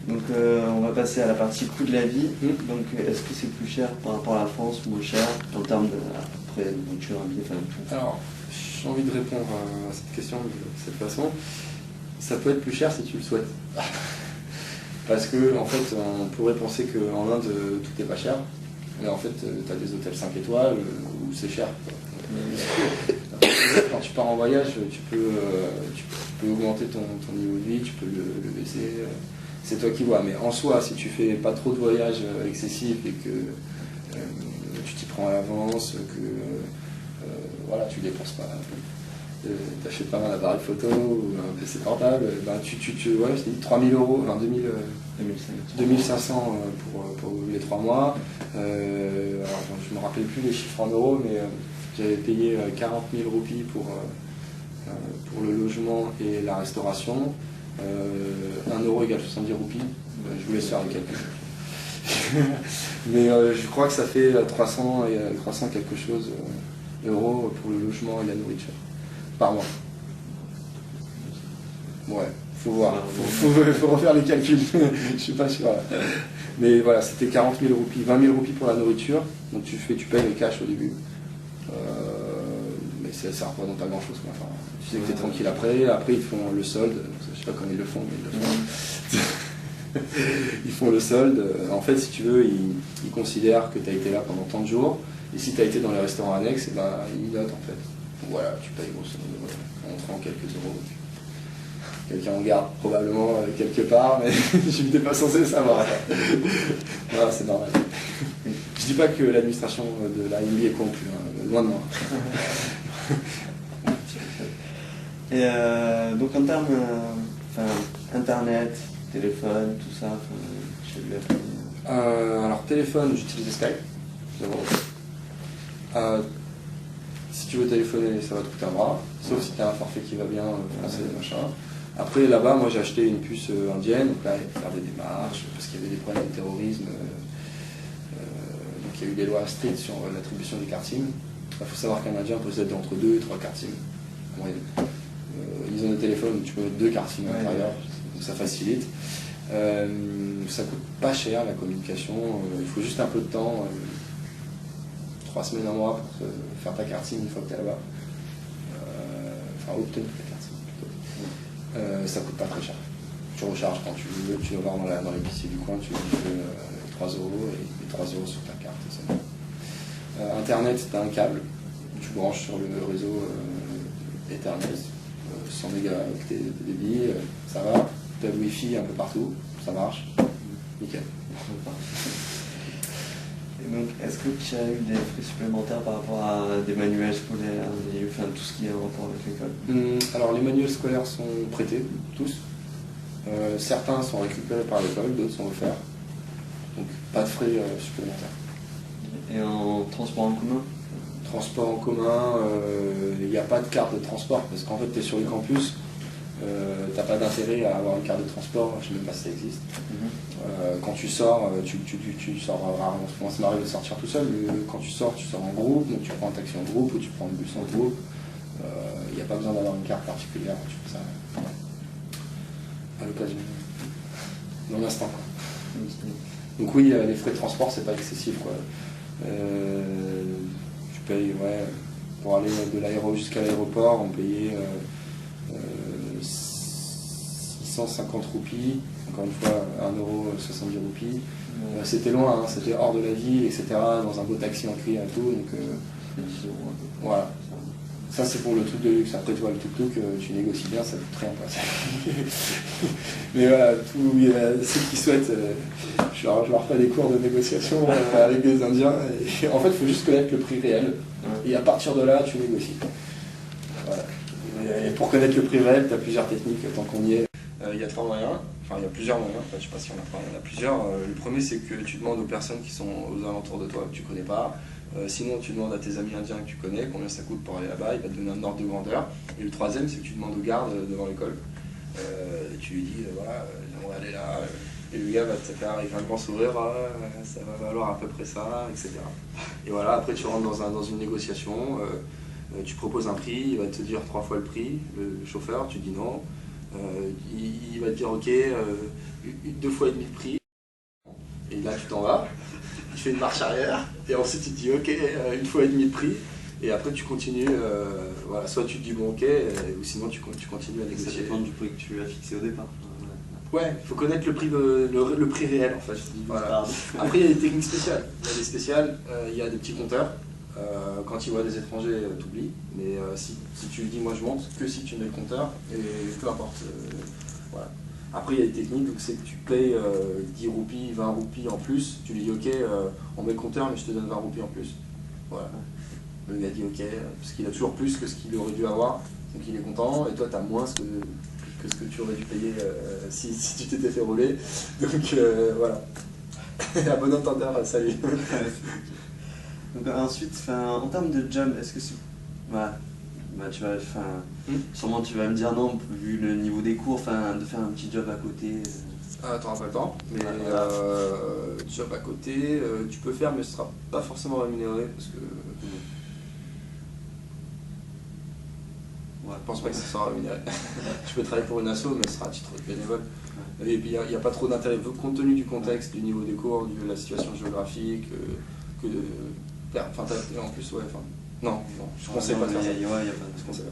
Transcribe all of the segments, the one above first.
Donc on va passer à la partie coût de la vie. Donc est-ce que c'est plus cher par rapport à la France, moins cher en termes de après nourriture, habits, enfin tout? Alors, j'ai envie de répondre à cette question de cette façon. Ça peut être plus cher si tu le souhaites. Parce que en fait, on pourrait penser qu'en Inde tout est pas cher. Mais en fait, tu as des hôtels 5 étoiles où c'est cher. Quand tu pars en voyage, tu peux augmenter ton niveau de vie, tu peux le baisser. C'est toi qui vois. Mais en soi, si tu fais pas trop de voyages excessifs et que tu t'y prends à l'avance, que voilà, tu dépenses pas, t'achètes pas un appareil photo ou un PC portable, ben ouais, je t'ai dit 3 000 euros, enfin 2500 pour les 3 mois. Alors, je me rappelle plus les chiffres en euros, mais j'avais payé 40 000 roupies pour le logement et la restauration. 1 euro égale 70 roupies. Je vous laisse faire le calcul. Mais je crois que ça fait 300 quelque chose euros pour le logement et la nourriture par mois. Ouais, faut voir, faut refaire les calculs, je suis pas sûr. Là. Mais voilà, c'était 40 000 roupies, 20 000 roupies pour la nourriture, donc tu payes le cash au début. Mais ça représente pas grand chose. Enfin, tu sais que tu es tranquille après ils font le solde, je sais pas comment ils le font, mais ils le font. Ils font le solde. En fait, si tu veux, ils considèrent que tu as été là pendant tant de jours, et si tu as été dans les restaurants annexes, et ben, ils notent en fait. Donc voilà, tu payes grosso modo en entrant quelques euros. Quelqu'un en garde probablement quelque part, mais je n'étais pas censé le savoir. Voilà, c'est normal. Je dis pas que l'administration de la NBA est corrompue, hein, loin de moi. Et donc en termes internet, téléphone, tout ça, chez lui. Alors téléphone, j'utilise Skype. Si tu veux téléphoner, ça va te coûter un bras, sauf si tu as un forfait qui va bien, français, machin. Après, là-bas, moi j'ai acheté une puce indienne, donc là, il faut faire des démarches, parce qu'il y avait des problèmes de terrorisme. Donc il y a eu des lois strictes sur l'attribution des cartes SIM. Il faut savoir qu'un Indien possède entre 2 et 3 cartes SIM. Ils ont des téléphones où tu peux mettre 2 cartes SIM à l'intérieur, donc ça facilite. Ça coûte pas cher la communication, il faut juste un peu de temps. 3 semaines, 1 mois pour faire ta carte SIM une fois que tu es là-bas. Enfin, obtenir ta carte SIM plutôt. Ça coûte pas très cher. Tu recharges quand tu veux, tu vas voir dans l'épicier du coin, tu veux 3 euros et 3 euros sur ta carte. Internet, tu as un câble, tu branches sur le réseau Ethernet, 100 mégas de débit, ça va. Tu as le Wi-Fi un peu partout, ça marche. Nickel. Et donc, est-ce que tu as eu des frais supplémentaires par rapport à des manuels scolaires, enfin tout ce qui est en rapport avec l'école? Alors, les manuels scolaires sont prêtés, tous. Certains sont récupérés par l'école, d'autres sont offerts. Donc, pas de frais supplémentaires. Et en transport en commun? Transport en commun, il n'y a pas de carte de transport, parce qu'en fait, tu es sur le campus. T'as pas d'intérêt à avoir une carte de transport, je ne sais même pas si ça existe. Quand tu sors, tu sors rarement. Moi, ça m'arrive de sortir tout seul, mais quand tu sors en groupe, donc tu prends un taxi en groupe ou tu prends le bus en groupe. Il n'y a pas besoin d'avoir une carte particulière quand tu fais ça. À l'occasion. Dans l'instant. Donc oui, les frais de transport, c'est pas excessif, quoi. Tu payes, pour aller jusqu'à l'aéroport, on payait 650 roupies, encore une fois 1,70 € roupies. C'était loin, hein, c'était hors de la ville, etc. Dans un beau taxi en cuir et tout. Donc, 10 euros. Voilà. Ça c'est pour le truc de luxe. Après toi le tuk-tuk, tu négocies bien, ça coûte rien. Mais voilà, ceux qui souhaitent, je leur fais des cours de négociation avec des Indiens. Et, en fait, il faut juste connaître le prix réel. Et à partir de là, tu négocies. Voilà. Et pour connaître le prix réel, tu as plusieurs techniques tant qu'on y est. Il y a 3 moyens, enfin il y a plusieurs moyens, je ne sais pas si on a 3, il y en a plusieurs. Le premier c'est que tu demandes aux personnes qui sont aux alentours de toi que tu ne connais pas. Sinon tu demandes à tes amis indiens que tu connais combien ça coûte pour aller là-bas, il va te donner un ordre de grandeur. Et le troisième c'est que tu demandes au garde devant l'école. Tu lui dis voilà, j'aimerais aller là. Et le gars va te faire avec un grand sourire, ça va valoir à peu près ça, etc. Et voilà, après tu rentres dans une négociation, tu proposes un prix, il va te dire 3 fois le prix, le chauffeur, tu dis non. Il va te dire ok, 2 fois et demi de prix, et là tu t'en vas, tu fais une marche arrière, et ensuite tu te dis ok, 1 fois et demi de prix, et après tu continues, voilà, soit tu te dis bon ok, ou sinon tu continues à négocier. Ça dépend du prix que tu as fixé au départ. Ouais, il faut connaître le prix, le prix réel en fait. Voilà. Après il y a des techniques spéciales. Il y a des spéciales, il y a des petits compteurs. Quand tu vois des étrangers, t'oublies. Mais si tu lui dis moi je monte, que si tu mets le compteur, et peu importe. Voilà. Après il y a des techniques, donc c'est que tu payes 10 roupies, 20 roupies en plus. Tu lui dis ok, on met le compteur mais je te donne 20 roupies en plus. Voilà. Le gars dit ok, parce qu'il a toujours plus que ce qu'il aurait dû avoir. Donc il est content, et toi tu as moins que ce que tu aurais dû payer si tu t'étais fait rouler. Donc voilà. À bon entendeur, salut. Donc ensuite, en termes de job, est-ce que c'est... tu vas, sûrement tu vas me dire non, vu le niveau des cours, de faire un petit job à côté. T'auras pas le temps, mais job à côté, tu peux faire, mais ce sera pas forcément rémunéré, parce que... Je pense pas que ce sera rémunéré. Tu peux travailler pour une asso, mais ce sera à titre bénévole. Et puis il n'y a pas trop d'intérêt, compte tenu du contexte, du niveau des cours, de la situation géographique, en plus, ouais, non, je ne conseille pas de faire ça. Je conseille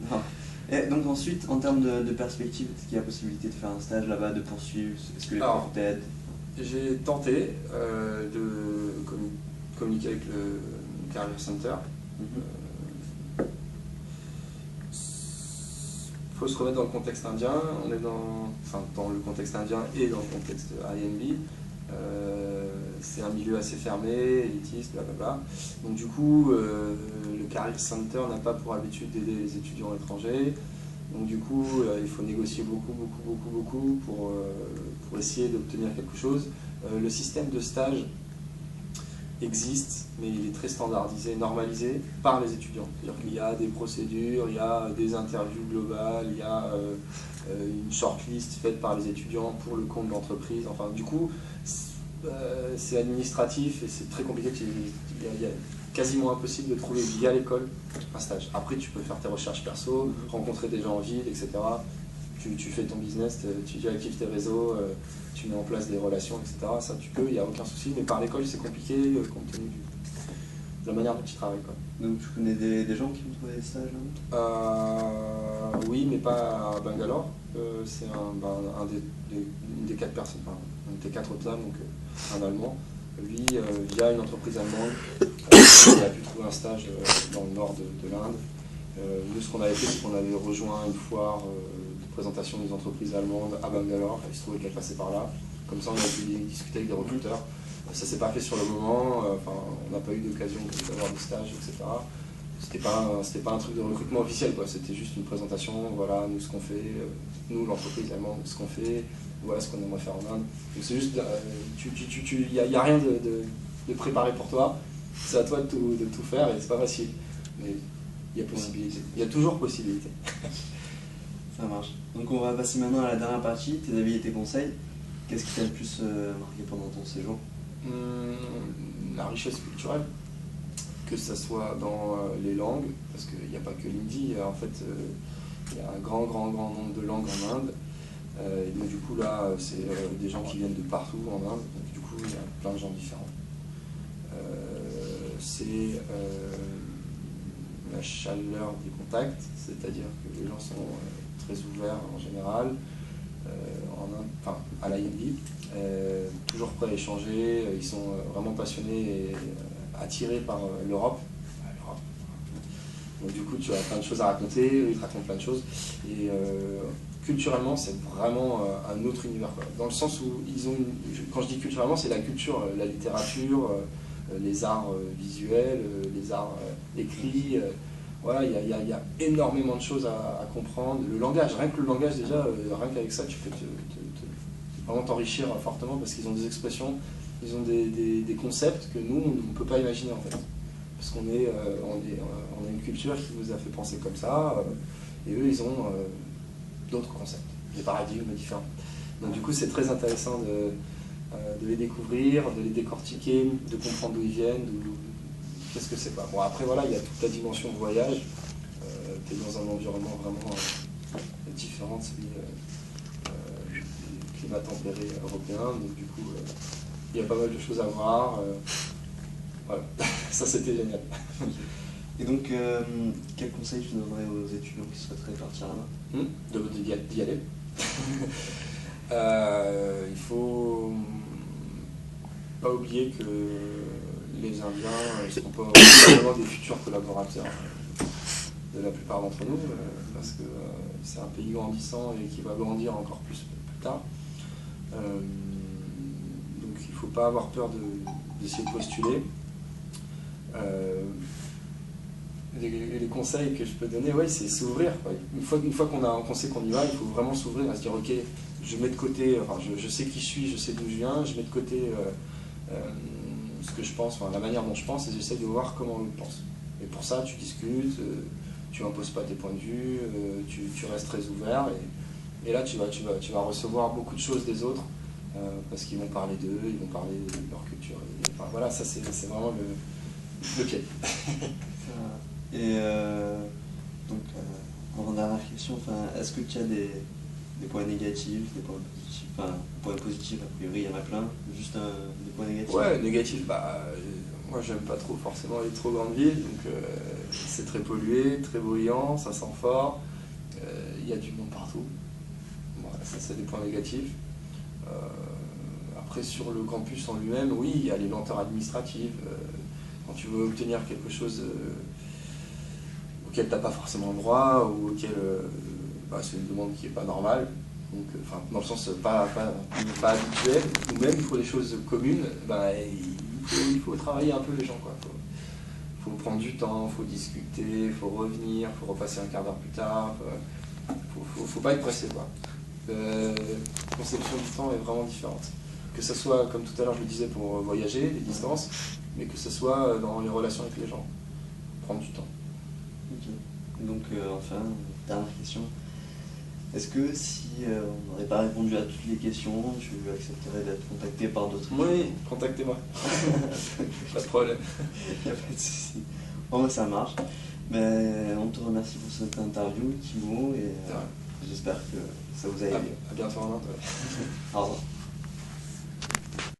pas. Et donc ensuite, en termes de perspective, est-ce qu'il y a possibilité de faire un stage là-bas, de poursuivre? Est-ce que les profs t'aident? J'ai tenté de communiquer avec le Career Center. Il faut se remettre dans le contexte indien. On est dans le contexte indien et dans le contexte IMB. C'est un milieu assez fermé, élitiste, blablabla. Donc du coup, le Career Center n'a pas pour habitude d'aider les étudiants étrangers. Donc du coup, il faut négocier beaucoup pour essayer d'obtenir quelque chose. Le système de stage existe, mais il est très standardisé, normalisé par les étudiants. C'est-à-dire qu'il y a des procédures, il y a des interviews globales, il y a une shortlist faite par les étudiants pour le compte d'entreprise. Enfin, du coup, c'est administratif et c'est très compliqué. Il y a quasiment impossible de trouver via l'école un stage. Après, tu peux faire tes recherches perso, rencontrer des gens en ville, etc. Tu fais ton business, tu actives tes réseaux, tu mets en place des relations, etc. Ça, tu peux, il n'y a aucun souci. Mais par l'école, c'est compliqué compte tenu de la manière dont tu travailles, quoi. Donc, tu connais des gens qui ont trouvé des stages Oui, mais pas à Bangalore. C'est une des 4 personnes, un des 4 hommes, donc un Allemand. Lui, via une entreprise allemande, il a pu trouver un stage dans le nord de l'Inde. Nous, ce qu'on avait fait, c'est qu'on avait rejoint une foire de présentation des entreprises allemandes à Bangalore. Il se trouvait qu'elle passait par là. Comme ça, on a pu discuter avec des recruteurs. Ça ne s'est pas fait sur le moment. On n'a pas eu d'occasion d'avoir des stages, etc. C'était pas un truc de recrutement officiel, quoi. C'était juste une présentation. Voilà, nous, ce qu'on fait. Nous, l'entreprise allemande, ce qu'on fait. Voilà ce qu'on aimerait faire en Inde. Donc c'est juste, il n'y a rien de préparé pour toi. C'est à toi de tout faire et c'est pas facile. Mais il y a possibilité. Il y a toujours possibilité. Ça marche. Donc on va passer maintenant à la dernière partie, tes avis et tes conseils. Qu'est-ce qui t'a le plus marqué pendant ton séjour? La richesse culturelle, que ce soit dans les langues, parce qu'il n'y a pas que l'hindi, en fait il y a un grand nombre de langues en Inde. Et donc du coup là, c'est des gens qui viennent de partout en Inde, donc du coup il y a plein de gens différents. C'est la chaleur des contacts, c'est-à-dire que les gens sont très ouverts en général, à l'IMD, toujours prêts à échanger, ils sont vraiment passionnés et attirés par l'Europe. Donc du coup tu as plein de choses à raconter, eux ils te racontent plein de choses. Et culturellement c'est vraiment un autre univers, quoi. Dans le sens où ils ont quand je dis culturellement, c'est la culture, la littérature, les arts visuels, les arts écrits. Voilà, il y a énormément de choses à comprendre. Le langage, rien que le langage déjà, rien qu'avec ça tu peux vraiment t'enrichir fortement parce qu'ils ont des expressions, ils ont des concepts que nous on ne peut pas imaginer en fait. Parce qu'on a une culture qui nous a fait penser comme ça, et eux ils ont d'autres concepts, des paradigmes différents. Donc du coup c'est très intéressant de les découvrir, de les décortiquer, de comprendre d'où ils viennent, qu'est-ce que c'est pas. Bon après voilà, il y a toute la dimension voyage, tu es dans un environnement vraiment différent de celui que climat tempéré européen, donc du coup, il y a pas mal de choses à voir. Voilà, ça c'était génial. Et donc, quel conseil tu donnerais aux étudiants qui souhaiteraient partir là-bas? D'y aller. Il faut pas oublier que les Indiens ne seront pas vraiment des futurs collaborateurs de la plupart d'entre nous, parce que c'est un pays grandissant et qui va grandir encore plus tard. Donc il ne faut pas avoir peur d'essayer de postuler. Les conseils que je peux donner, ouais, c'est s'ouvrir. Une fois qu'on sait qu'on y va, il faut vraiment s'ouvrir, à se dire ok, je mets de côté, enfin, je sais qui je suis, je sais d'où je viens, je mets de côté ce que je pense, enfin, la manière dont je pense, et j'essaie de voir comment l'autre pense. Et pour ça, tu discutes, tu n'imposes pas tes points de vue, tu restes très ouvert, et là tu vas recevoir beaucoup de choses des autres, parce qu'ils vont parler d'eux, ils vont parler de leur culture. Et, enfin, voilà, ça c'est vraiment le pied. Et donc, en dernière question, est-ce que tu as des points négatifs, des points positifs? Enfin, des points positifs, a priori, il y en a plein. Juste des points négatifs? Ouais, négatif, moi j'aime pas trop forcément les trop grandes villes, donc c'est très pollué, très bruyant, ça sent fort, il y a du monde partout. Voilà, ça c'est des points négatifs. Après, sur le campus en lui-même, oui, il y a les lenteurs administratives. Quand tu veux obtenir quelque chose auquel tu n'as pas forcément le droit, ou auquel c'est une demande qui n'est pas normale, donc, dans le sens pas habituel, ou même pour des choses communes, il faut travailler un peu les gens. Il faut prendre du temps, il faut discuter, il faut revenir, il faut repasser un quart d'heure plus tard. Faut pas être pressé. La conception du temps est vraiment différente. Que ce soit, comme tout à l'heure je le disais, pour voyager, les distances, mais que ce soit dans les relations avec les gens. Prendre du temps. Ok. Donc, enfin, dernière question. Est-ce que si on n'aurait pas répondu à toutes les questions, tu accepterais d'être contacté par d'autres étudiants? Oui, contactez-moi. Pas de problème. Il n'y a pas de souci. Bon, ça marche. Mais on te remercie pour cette interview, Thibaut, et j'espère que ça vous a aidé. À bientôt en Inde. Au revoir.